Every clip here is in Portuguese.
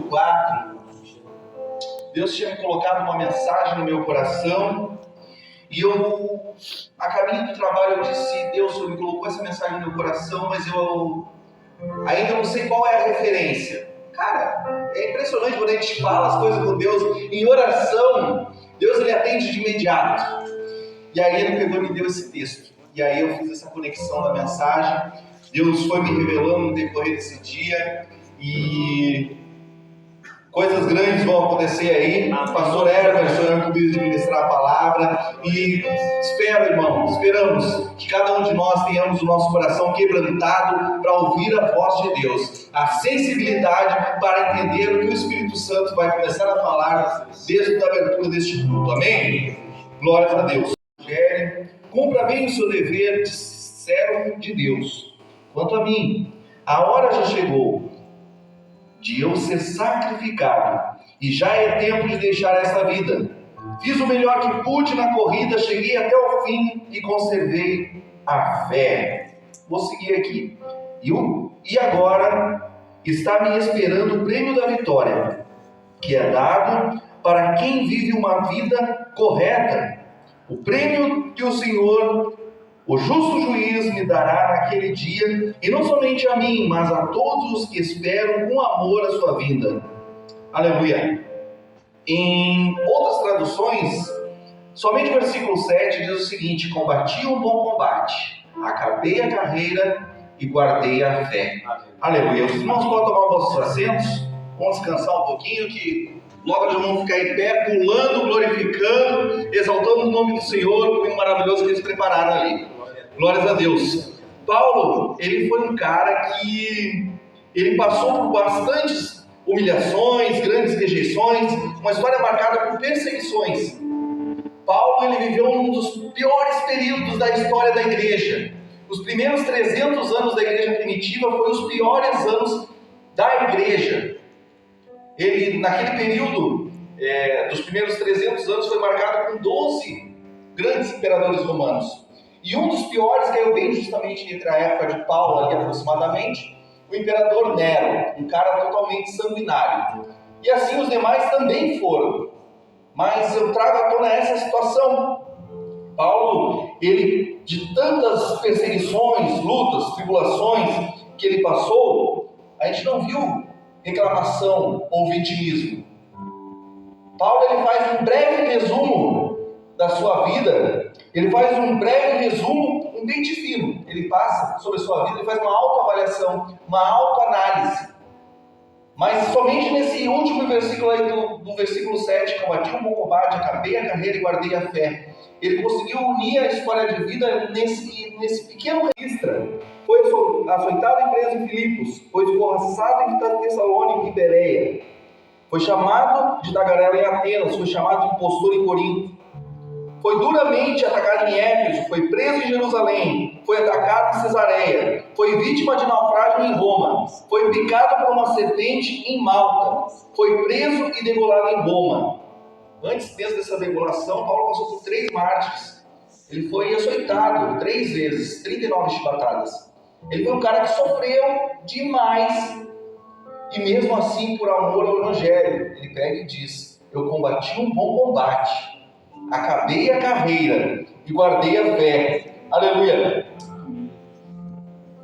capítulo 4, Deus tinha me colocado uma mensagem no meu coração e eu, a caminho do trabalho, eu disse: Deus me colocou essa mensagem no meu coração, mas eu ainda não sei qual é a referência. Cara, é impressionante quando a gente fala as coisas com Deus em oração, Deus ele atende de imediato. E aí ele pegou e me deu esse texto. E aí eu fiz essa conexão da mensagem. Deus foi me revelando no decorrer desse dia e coisas grandes vão acontecer aí. O pastor Herbert sonhou comigo de ministrar a palavra e esperamos que cada um de nós tenhamos o nosso coração quebrantado para ouvir a voz de Deus, a sensibilidade para entender o que o Espírito Santo vai começar a falar desde a abertura deste culto. Amém? Glórias a Deus. Cumpra bem o seu dever de servo de Deus. Quanto a mim, a hora já chegou de eu ser sacrificado, e já é tempo de deixar essa vida. Fiz o melhor que pude na corrida, cheguei até o fim e conservei a fé. Vou seguir aqui. E agora está me esperando o prêmio da vitória, que é dado para quem vive uma vida correta. O prêmio que o Senhor, o justo juiz, me dará naquele dia, e não somente a mim, mas a todos os que esperam com amor a sua vinda. Aleluia. Em outras traduções, somente o versículo 7 diz o seguinte: combati um bom combate, acabei a carreira e guardei a fé. Aleluia. Os irmãos podem tomar os vossos assentos, vamos descansar um pouquinho, que logo já vamos ficar em pé, pulando, glorificando, exaltando o nome do Senhor, com o maravilhoso que eles prepararam ali. Glórias a Deus. Paulo, ele foi um cara que ele passou por bastantes humilhações, grandes rejeições, uma história marcada por perseguições. Paulo, ele viveu um dos piores períodos da história da igreja. Os primeiros 300 anos da igreja primitiva foram os piores anos da igreja. Ele, naquele período, dos primeiros 300 anos, foi marcado com 12 grandes imperadores romanos. E um dos piores caiu bem justamente entre a época de Paulo, ali aproximadamente, o imperador Nero, um cara totalmente sanguinário. E assim os demais também foram. Mas eu trago à tona essa situação. Paulo, ele, de tantas perseguições, lutas, tribulações que ele passou, a gente não viu reclamação ou vitimismo. Paulo, ele faz um breve resumo da sua vida, ele faz um breve resumo, um pente fino. Ele passa sobre a sua vida, ele faz uma autoavaliação, uma autoanálise. Mas somente nesse último versículo aí do versículo 7, combati um bom combate, acabei a carreira e guardei a fé. Ele conseguiu unir a história de vida nesse pequeno registro. Foi açoitado e preso em Filipos, foi escorraçado em Tessalônica e Bereia, foi chamado de tagarela em Atenas, foi chamado de impostor em Corinto, foi duramente atacado em Éfeso, foi preso em Jerusalém, foi atacado em Cesareia, foi vítima de naufrágio em Roma, foi picado por uma serpente em Malta, foi preso e degolado em Roma. Antes mesmo dessa degolação, Paulo passou por 3 mártires. Ele foi açoitado 3 vezes, 39 chibatadas. Ele foi um cara que sofreu demais, e mesmo assim, por amor ao Evangelho, ele pega e diz: eu combati um bom combate, acabei a carreira e guardei a fé. Aleluia.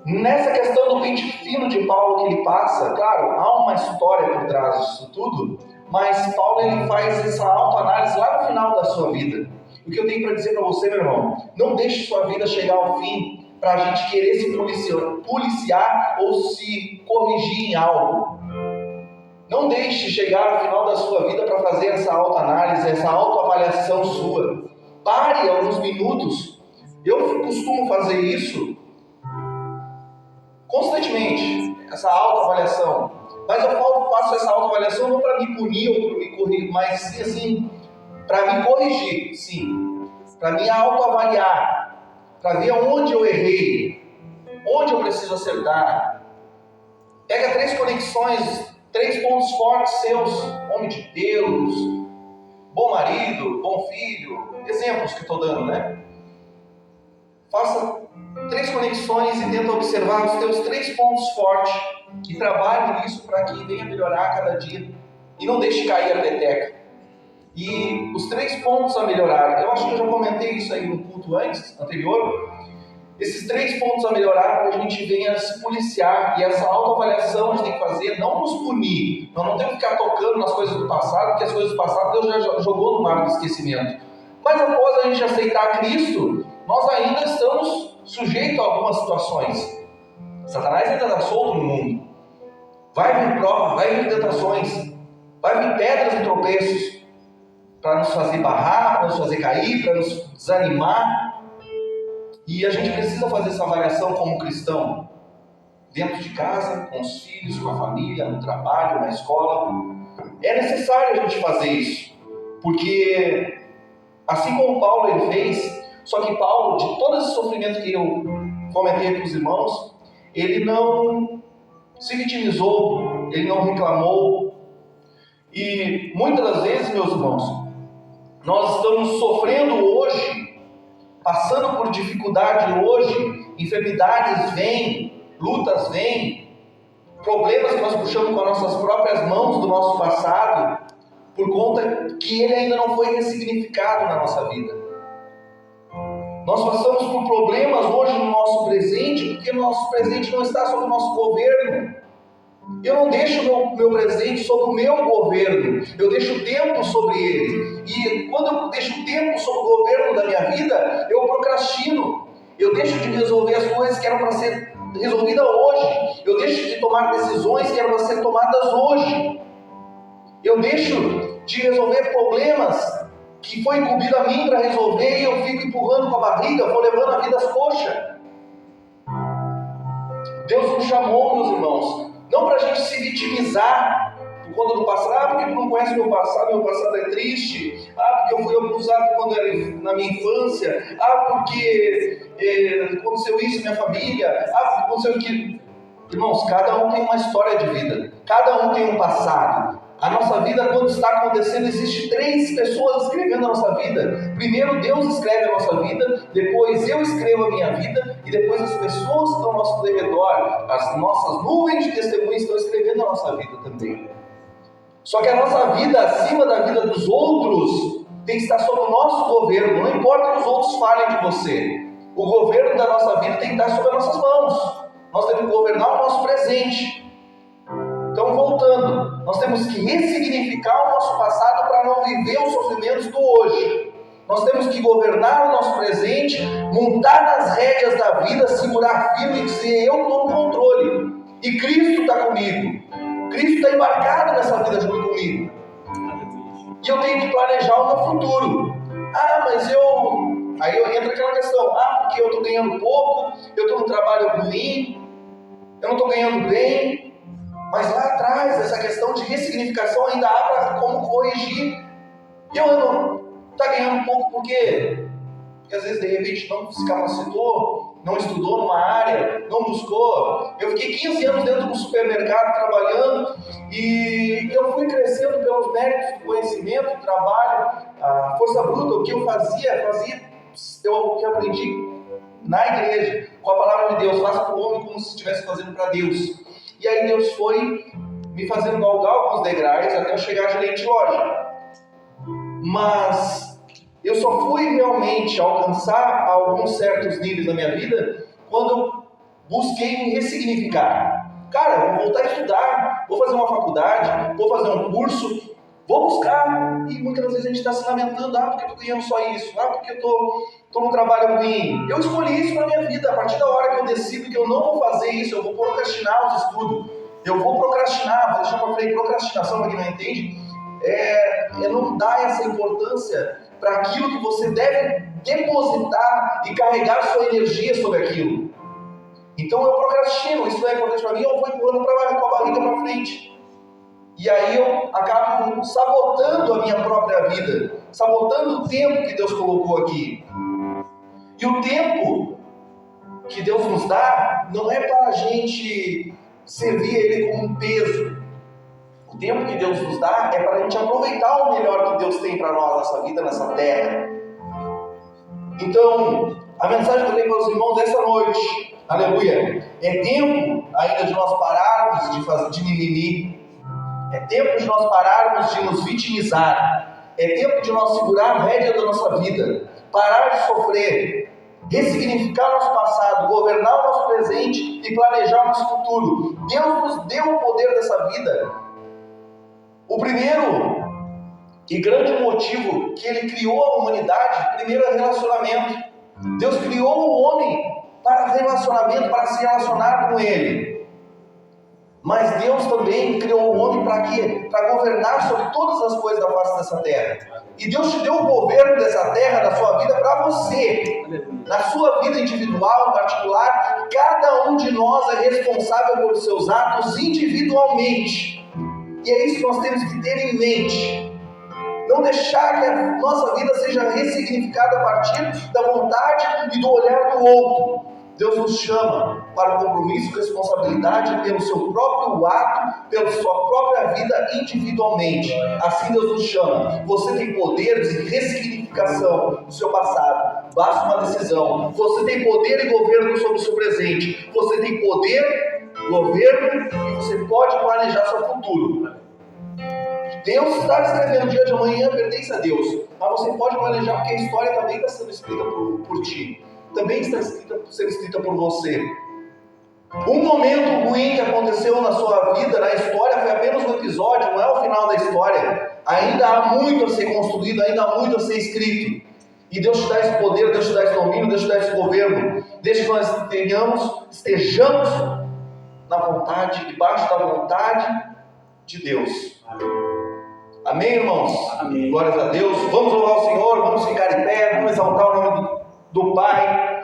Nessa questão do pente fino de Paulo que ele passa, claro, há uma história por trás disso tudo, mas Paulo, ele faz essa autoanálise lá no final da sua vida. O que eu tenho para dizer para você, meu irmão: não deixe sua vida chegar ao fim para a gente querer se policiar ou se corrigir em algo. Não deixe chegar ao final da sua vida para fazer essa autoanálise, essa autoavaliação sua. Pare alguns minutos. Eu costumo fazer isso constantemente, essa autoavaliação. Mas eu faço essa autoavaliação não para me punir ou para me corrigir, mas sim assim, para me corrigir, sim. Para me autoavaliar, para ver onde eu errei, onde eu preciso acertar. Pega 3 conexões, 3 pontos fortes seus: homem de Deus, bom marido, bom filho, exemplos que estou dando, né? Faça 3 conexões e tenta observar os teus 3 pontos fortes e trabalhe nisso para que venha melhorar a cada dia e não deixe cair a peteca. E os 3 pontos a melhorar, eu acho que eu já comentei isso aí no culto anterior, esses 3 pontos a melhorar para que a gente venha se policiar, e essa autoavaliação a gente tem que fazer, não nos punir, nós não temos que ficar tocando nas coisas do passado, porque as coisas do passado Deus já jogou no mar do esquecimento. Mas após a gente aceitar Cristo, nós ainda estamos sujeitos a algumas situações. Satanás ainda está solto no mundo. Vai vir prova, vai vir tentações, vai vir pedras e tropeços para nos fazer barrar, para nos fazer cair, para nos desanimar. E a gente precisa fazer essa avaliação como cristão, dentro de casa, com os filhos, com a família, no trabalho, na escola. É necessário a gente fazer isso, porque assim como Paulo ele fez, só que Paulo, de todo esse sofrimento que eu comentei com os irmãos, ele não se vitimizou, ele não reclamou. E muitas das vezes, meus irmãos, nós estamos sofrendo hoje, passando por dificuldade hoje, enfermidades vêm, lutas vêm, problemas que nós puxamos com as nossas próprias mãos do nosso passado, por conta que ele ainda não foi ressignificado na nossa vida. Nós passamos por problemas hoje no nosso presente, porque o nosso presente não está sob o nosso governo. Eu não deixo o meu presente sobre o meu governo, eu deixo tempo sobre ele. E quando eu deixo tempo sobre o governo da minha vida, eu procrastino. Eu deixo de resolver as coisas que eram para ser resolvidas hoje. Eu deixo de tomar decisões que eram para ser tomadas hoje. Eu deixo de resolver problemas que foi incumbido a mim para resolver, e eu fico empurrando com a barriga, vou levando a vida às coxas. Deus nos chamou, meus irmãos, não para a gente se vitimizar por conta do passado, porque tu não conhece meu passado é triste, porque eu fui abusado quando era na minha infância, porque aconteceu isso na minha família, porque aconteceu aquilo. Irmãos, cada um tem uma história de vida, cada um tem um passado. A nossa vida, quando está acontecendo, existe 3 pessoas escrevendo a nossa vida. Primeiro Deus escreve a nossa vida, depois eu escrevo a minha vida, e depois as pessoas que estão ao nosso redor, as nossas nuvens de testemunhas estão escrevendo a nossa vida também. Só que a nossa vida, acima da vida dos outros, tem que estar sob o nosso governo. Não importa que os outros falem de você, o governo da nossa vida tem que estar sob as nossas mãos. Nós temos que governar o nosso presente. Então, voltando, nós temos que ressignificar o nosso passado para não viver os sofrimentos do hoje. Nós temos que governar o nosso presente, montar nas rédeas da vida, segurar firme e dizer: eu estou no controle. E Cristo está comigo. Cristo está embarcado nessa vida junto comigo. E eu tenho que planejar o meu futuro. Mas Aí entra aquela questão: porque eu estou ganhando pouco, eu estou num trabalho ruim, eu não estou ganhando bem. Mas lá atrás, essa questão de ressignificação ainda há para como corrigir. E eu não está ganhando pouco por quê? Porque às vezes, de repente, não se capacitou, não estudou numa área, não buscou. Eu fiquei 15 anos dentro do supermercado trabalhando, e eu fui crescendo pelos méritos do conhecimento, do trabalho, a força bruta, o que eu fazia o que eu aprendi na igreja, com a palavra de Deus: faça para o homem como se estivesse fazendo para Deus. E aí Deus foi me fazendo galgar alguns degraus até eu chegar gerente de loja. Mas eu só fui realmente alcançar alguns certos níveis na minha vida quando eu busquei me ressignificar. Cara, eu vou voltar a estudar, vou fazer uma faculdade, vou fazer um curso, vou buscar. E muitas vezes a gente está se lamentando: porque eu estou ganhando só isso, porque eu estou num trabalho ruim. Eu escolhi isso para minha vida. A partir da hora que eu decido que eu não vou fazer isso, eu vou procrastinar os estudos, eu vou procrastinar, vou deixar para frente. Procrastinação, para quem não entende, é não dar essa importância para aquilo que você deve depositar e carregar sua energia sobre aquilo. Então eu procrastino, isso não é importante para mim, eu vou empurrando com a barriga para frente. E aí eu acabo sabotando a minha própria vida, sabotando o tempo que Deus colocou aqui. E o tempo que Deus nos dá não é para a gente servir Ele como um peso. O tempo que Deus nos dá é para a gente aproveitar o melhor que Deus tem para nós nessa vida, nessa terra. Então, a mensagem que eu tenho para os irmãos dessa noite Aleluia. É tempo ainda de nós pararmos de mimimi. É tempo de nós pararmos de nos vitimizar. É tempo de nós segurar a rédea da nossa vida, parar de sofrer, ressignificar nosso passado, governar o nosso presente e planejar o nosso futuro. Deus nos deu o poder dessa vida. O primeiro e grande motivo que Ele criou a humanidade, primeiro é relacionamento. Deus criou o homem para relacionamento, para se relacionar com Ele. Mas Deus também criou o homem para quê? Para governar sobre todas as coisas da face dessa terra. E Deus te deu o governo dessa terra, da sua vida, para você. Na sua vida individual, particular, cada um de nós é responsável pelos seus atos individualmente. E é isso que nós temos que ter em mente. Não deixar que a nossa vida seja ressignificada a partir da vontade e do olhar do outro. Deus nos chama para o compromisso e responsabilidade pelo seu próprio ato, pela sua própria vida individualmente. Assim Deus nos chama. Você tem poder de ressignificação do seu passado. Basta uma decisão. Você tem poder e governo sobre o seu presente. Você tem poder, governo e você pode planejar seu futuro. Deus está escrevendo o dia de amanhã, pertence a Deus. Mas você pode planejar porque a história também está sendo escrita por ti. Também está sendo escrita por você. Um momento ruim que aconteceu na sua vida, na história, foi apenas um episódio, não é o final da história. Ainda há muito a ser construído, ainda há muito a ser escrito. E Deus te dá esse poder, Deus te dá esse domínio, Deus te dá esse governo. Desde que nós estejamos na vontade, debaixo da vontade de Deus. Amém, irmãos? Amém. Glórias a Deus. Vamos louvar o Senhor, vamos ficar em pé, vamos exaltar o nome do Pai.